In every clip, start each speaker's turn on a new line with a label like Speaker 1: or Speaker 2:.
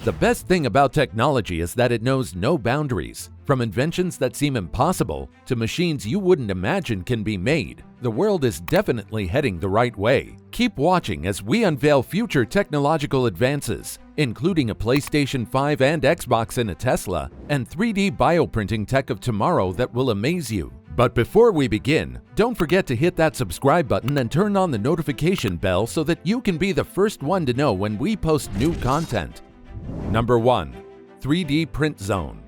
Speaker 1: The best thing about technology is that it knows no boundaries. From inventions that seem impossible to machines you wouldn't imagine can be made, the world is definitely heading the right way. Keep watching as we unveil future technological advances, including a PlayStation 5 and Xbox in a Tesla, and 3D bioprinting tech of tomorrow that will amaze you. But before we begin, don't forget to hit that subscribe button and turn on the notification bell so that you can be the first one to know when we post new content. Number 1. 3D Print Zone.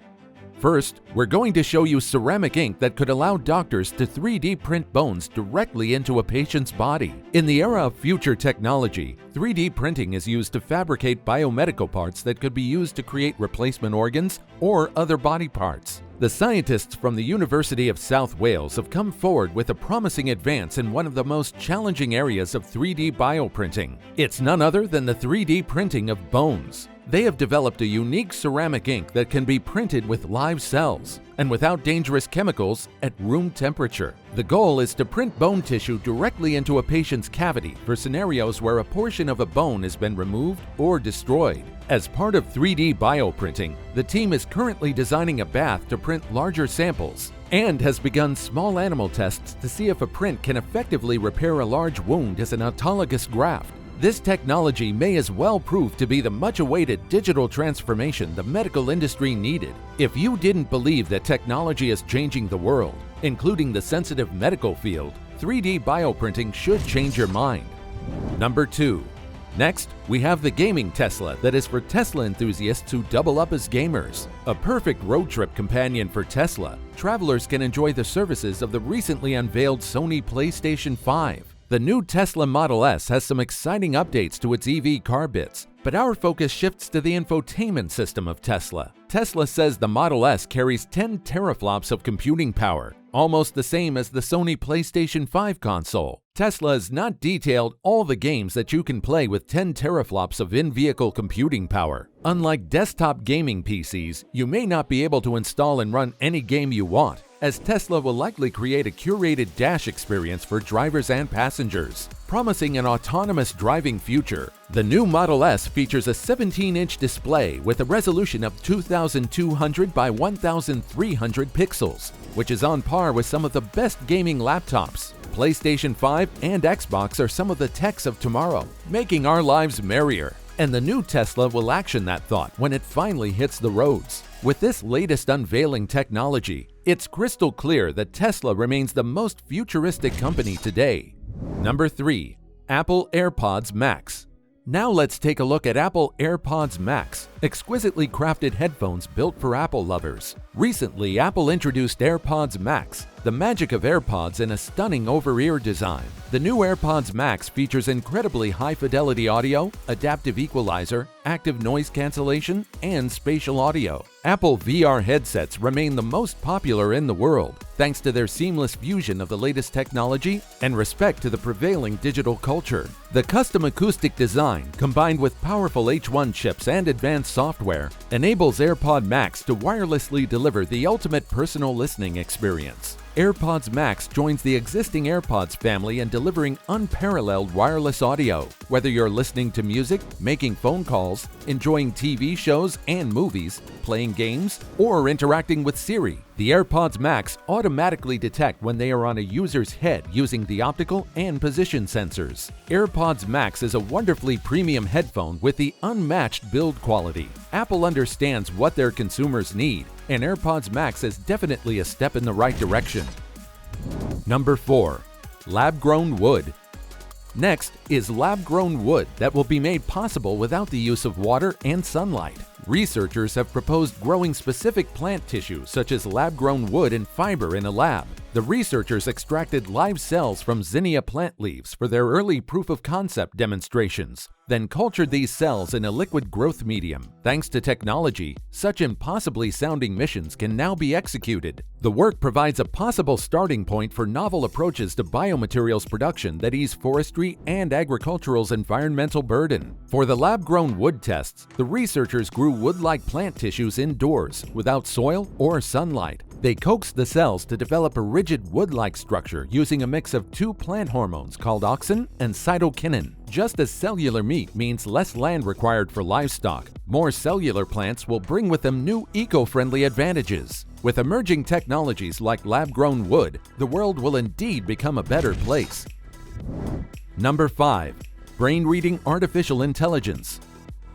Speaker 1: First, we're going to show you ceramic ink that could allow doctors to 3D print bones directly into a patient's body. In the era of future technology, 3D printing is used to fabricate biomedical parts that could be used to create replacement organs or other body parts. The scientists from the University of South Wales have come forward with a promising advance in one of the most challenging areas of 3D bioprinting. It's none other than the 3D printing of bones. They have developed a unique ceramic ink that can be printed with live cells and without dangerous chemicals at room temperature. The goal is to print bone tissue directly into a patient's cavity for scenarios where a portion of a bone has been removed or destroyed. As part of 3D bioprinting, the team is currently designing a bath to print larger samples and has begun small animal tests to see if a print can effectively repair a large wound as an autologous graft. This technology may as well prove to be the much-awaited digital transformation the medical industry needed. If you didn't believe that technology is changing the world, including the sensitive medical field, 3D bioprinting should change your mind. Number 2. Next, we have the gaming Tesla that is for Tesla enthusiasts who double up as gamers. A perfect road trip companion for Tesla, travelers can enjoy the services of the recently unveiled Sony PlayStation 5. The new Tesla Model S has some exciting updates to its EV car bits, but our focus shifts to the infotainment system of Tesla. Tesla says the Model S carries 10 teraflops of computing power, almost the same as the Sony PlayStation 5 console. Tesla has not detailed all the games that you can play with 10 teraflops of in-vehicle computing power. Unlike desktop gaming PCs, you may not be able to install and run any game you want, as Tesla will likely create a curated dash experience for drivers and passengers. Promising an autonomous driving future, the new Model S features a 17-inch display with a resolution of 2200 by 1300 pixels, which is on par with some of the best gaming laptops. PlayStation 5 and Xbox are some of the techs of tomorrow, making our lives merrier. And the new Tesla will action that thought when it finally hits the roads. With this latest unveiling technology, it's crystal clear that Tesla remains the most futuristic company today. Number 3. Apple AirPods Max. Now let's take a look at Apple AirPods Max, exquisitely crafted headphones built for Apple lovers. Recently, Apple introduced AirPods Max, the magic of AirPods in a stunning over-ear design. The new AirPods Max features incredibly high-fidelity audio, adaptive equalizer, active noise cancellation, and spatial audio. Apple VR headsets remain the most popular in the world, thanks to their seamless fusion of the latest technology and respect to the prevailing digital culture. The custom acoustic design, combined with powerful H1 chips and advanced software, enables AirPod Max to wirelessly deliver the ultimate personal listening experience. AirPods Max joins the existing AirPods family in delivering unparalleled wireless audio. Whether you're listening to music, making phone calls, enjoying TV shows and movies, playing games, or interacting with Siri, the AirPods Max automatically detect when they are on a user's head using the optical and position sensors. AirPods Max is a wonderfully premium headphone with the unmatched build quality. Apple understands what their consumers need, and AirPods Max is definitely a step in the right direction. Number 4. Lab-grown wood. Next is lab-grown wood that will be made possible without the use of water and sunlight. Researchers have proposed growing specific plant tissue such as lab-grown wood and fiber in a lab. The researchers extracted live cells from zinnia plant leaves for their early proof-of-concept demonstrations, then cultured these cells in a liquid growth medium. Thanks to technology, such impossibly sounding missions can now be executed. The work provides a possible starting point for novel approaches to biomaterials production that ease forestry and agricultural's environmental burden. For the lab-grown wood tests, the researchers grew wood-like plant tissues indoors without soil or sunlight. They coaxed the cells to develop a rigid wood-like structure using a mix of two plant hormones called auxin and cytokinin. Just as cellular meat means less land required for livestock, more cellular plants will bring with them new eco-friendly advantages. With emerging technologies like lab-grown wood, the world will indeed become a better place. Number 5. Brain-reading artificial intelligence.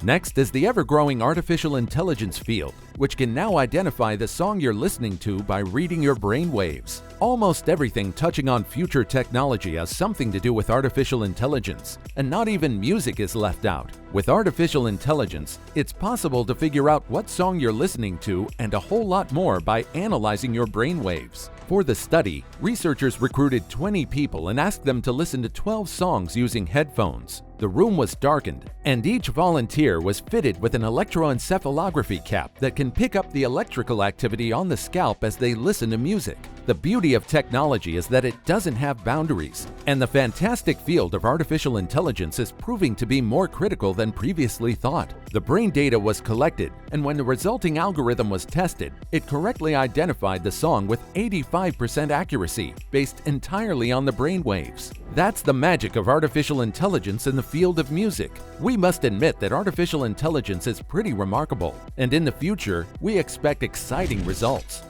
Speaker 1: Next is the ever-growing artificial intelligence field, which can now identify the song you're listening to by reading your brain waves. Almost everything touching on future technology has something to do with artificial intelligence, and not even music is left out. With artificial intelligence, it's possible to figure out what song you're listening to and a whole lot more by analyzing your brain waves. For the study, researchers recruited 20 people and asked them to listen to 12 songs using headphones. The room was darkened, and each volunteer was fitted with an electroencephalography cap that can pick up the electrical activity on the scalp as they listen to music. The beauty of technology is that it doesn't have boundaries, and the fantastic field of artificial intelligence is proving to be more critical than previously thought. The brain data was collected, and when the resulting algorithm was tested, it correctly identified the song with 85% accuracy, based entirely on the brain waves. That's the magic of artificial intelligence in the field of music. We must admit that artificial intelligence is pretty remarkable, and in the future, we expect exciting results.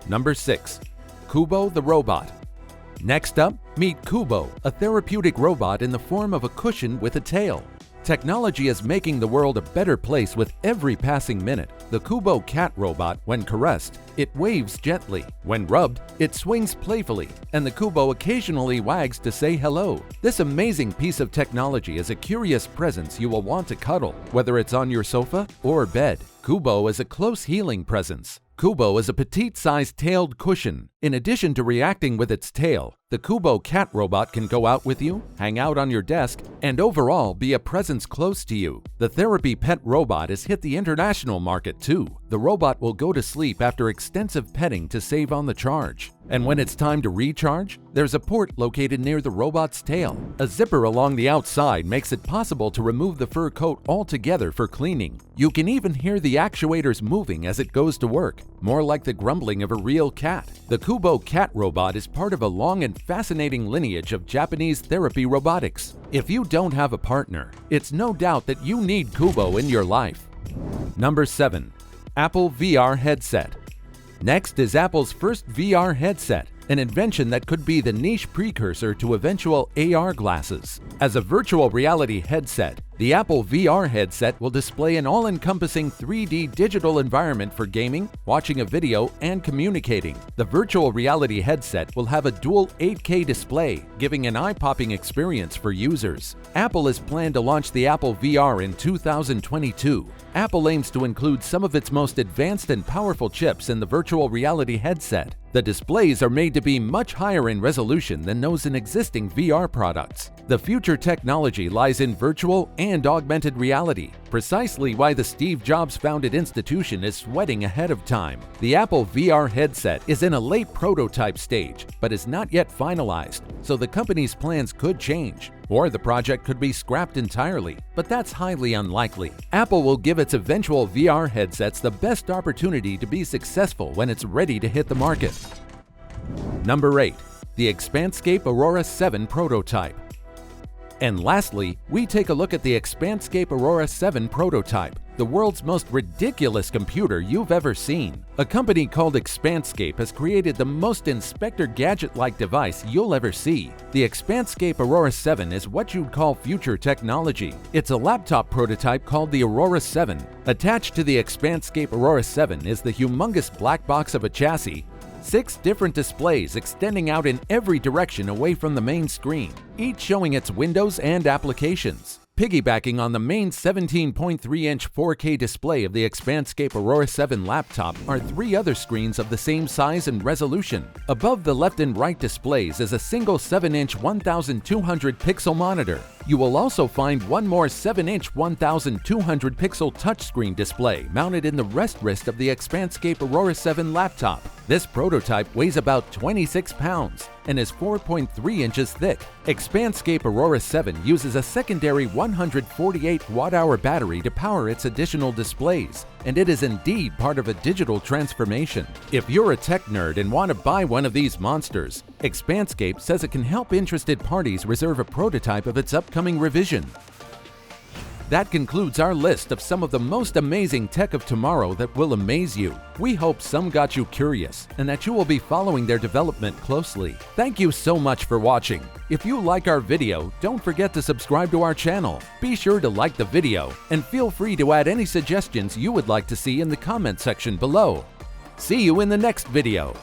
Speaker 1: Number 6. Qoobo the Robot. Next up, meet Qoobo, a therapeutic robot in the form of a cushion with a tail. Technology is making the world a better place with every passing minute. The Qoobo cat robot, when caressed, it waves gently. When rubbed, it swings playfully, and the Qoobo occasionally wags to say hello. This amazing piece of technology is a curious presence you will want to cuddle, whether it's on your sofa or bed. Qoobo is a close healing presence. Qoobo is a petite-sized tailed cushion. In addition to reacting with its tail, the Qoobo cat robot can go out with you, hang out on your desk, and overall be a presence close to you. The therapy pet robot has hit the international market too. The robot will go to sleep after extensive petting to save on the charge. And when it's time to recharge, there's a port located near the robot's tail. A zipper along the outside makes it possible to remove the fur coat altogether for cleaning. You can even hear the actuators moving as it goes to work, more like the grumbling of a real cat. The Qoobo cat robot is part of a long and fascinating lineage of Japanese therapy robotics. If you don't have a partner, it's no doubt that you need Qoobo in your life. Number 7. Apple VR headset. Next is Apple's first VR headset, an invention that could be the niche precursor to eventual AR glasses. As a virtual reality headset, the Apple VR headset will display an all-encompassing 3D digital environment for gaming, watching a video, and communicating. The virtual reality headset will have a dual 8K display, giving an eye-popping experience for users. Apple has planned to launch the Apple VR in 2022. Apple aims to include some of its most advanced and powerful chips in the virtual reality headset. The displays are made to be much higher in resolution than those in existing VR products. The future technology lies in virtual and augmented reality, precisely why the Steve Jobs-founded institution is sweating ahead of time. The Apple VR headset is in a late prototype stage, but is not yet finalized, so the company's plans could change. Or the project could be scrapped entirely, but that's highly unlikely. Apple will give its eventual VR headsets the best opportunity to be successful when it's ready to hit the market. Number 8. The Expanscape Aurora 7 prototype. And lastly, we take a look at the Expanscape Aurora 7 prototype, the world's most ridiculous computer you've ever seen. A company called Expanscape has created the most Inspector Gadget-like device you'll ever see. The Expanscape Aurora 7 is what you'd call future technology. It's a laptop prototype called the Aurora 7. Attached to the Expanscape Aurora 7 is the humongous black box of a chassis, 6 different displays extending out in every direction away from the main screen, each showing its windows and applications. Piggybacking on the main 17.3-inch 4K display of the Expanscape Aurora 7 laptop are 3 other screens of the same size and resolution. Above the left and right displays is a single 7-inch 1200 pixel monitor. You will also find one more 7-inch 1200 pixel touchscreen display mounted in the rest wrist of the Expanscape Aurora 7 laptop. This prototype weighs about 26 pounds. and is 4.3 inches thick. Expanscape Aurora 7 uses a secondary 148 watt-hour battery to power its additional displays, and it is indeed part of a digital transformation. If you're a tech nerd and want to buy one of these monsters, Expanscape says it can help interested parties reserve a prototype of its upcoming revision. That concludes our list of some of the most amazing tech of tomorrow that will amaze you. We hope some got you curious and that you will be following their development closely. Thank you so much for watching. If you like our video, don't forget to subscribe to our channel. Be sure to like the video and feel free to add any suggestions you would like to see in the comment section below. See you in the next video.